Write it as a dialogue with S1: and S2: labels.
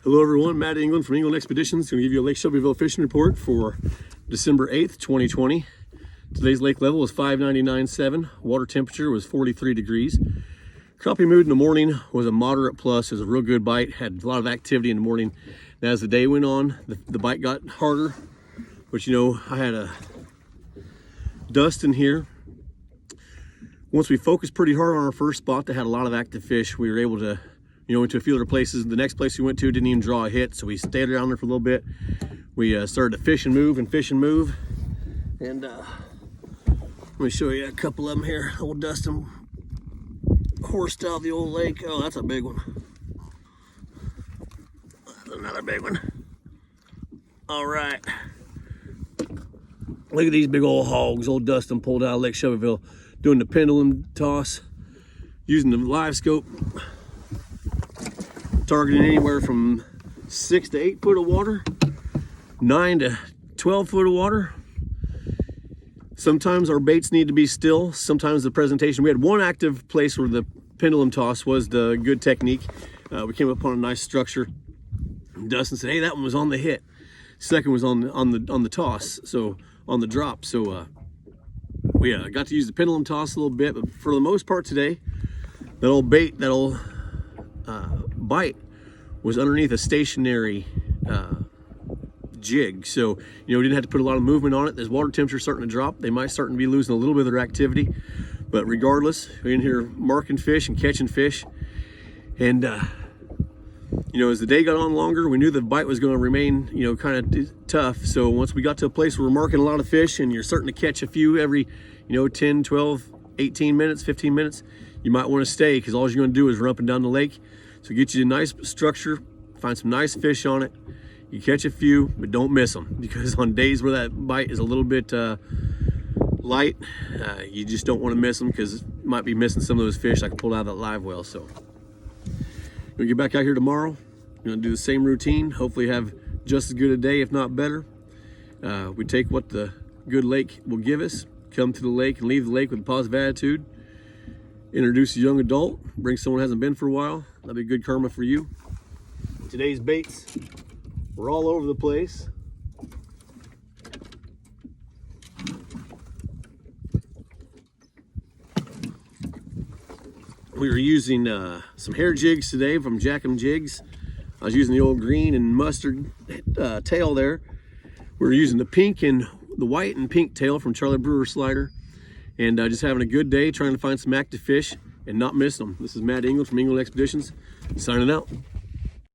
S1: Hello everyone, Matt England from England Expeditions. Going to give you a Lake Shelbyville fishing report for December 8th, 2020. Today's lake level was 599.7. Water temperature was 43 degrees. Crappie mood in the morning was a moderate plus. It was a real good bite. Had a lot of activity in the morning. And as the day went on, the bite got harder. But you know, I had a dust in here. Once we focused pretty hard on our first spot that had a lot of active fish, we were able to went to a few other places. The next place we went to didn't even draw a hit, so we stayed around there for a little bit. We started to fish and move and fish and move. And let me show you a couple of them here. Old Dustin horsed out the old lake. Oh, that's a big one. That's another big one. All right. Look at these big old hogs. Old Dustin pulled out of Lake Shelbyville doing the pendulum toss, using the live scope. Targeting anywhere from 6 to 8 foot of water, 9 to 12 foot of water. Sometimes our baits need to be still. Sometimes the presentation. We had one active place where the pendulum toss was the good technique. We came upon a nice structure. Dustin said, "Hey, that one was on the hit." Second was on the toss, so on the drop. So we got to use the pendulum toss a little bit, but for the most part today, that old bait, that old bite was underneath a stationary jig, so we didn't have to put a lot of movement on it. As water temperature starting to drop, they might start to be losing a little bit of their activity, but regardless, we're in here marking fish and catching fish. And as the day got on longer, we knew the bite was going to remain kind of tough. So once we got to a place where we're marking a lot of fish and you're starting to catch a few every 10, 12, 18 minutes, 15 minutes, you might want to stay, because all you're going to do is run up and down the lake. So get you a nice structure, find some nice fish on it. You catch a few, but don't miss them, because on days where that bite is a little bit light, you just don't want to miss them, because you might be missing some of those fish like I pulled out of that live well. So we'll get back out here tomorrow. We're going to do the same routine, hopefully have just as good a day, if not better. We take what the good lake will give us, come to the lake and leave the lake with a positive attitude. Introduce a young adult, bring someone who hasn't been for a while. That'll be good karma for you. Today's baits were all over the place. We were using some hair jigs today from Jack 'em Jigs. I was using the old green and mustard tail there. We were using the pink and the white and pink tail from Charlie Brewer Slider. And just having a good day, trying to find some active fish and not miss them. This is Matt England from England Expeditions, signing out.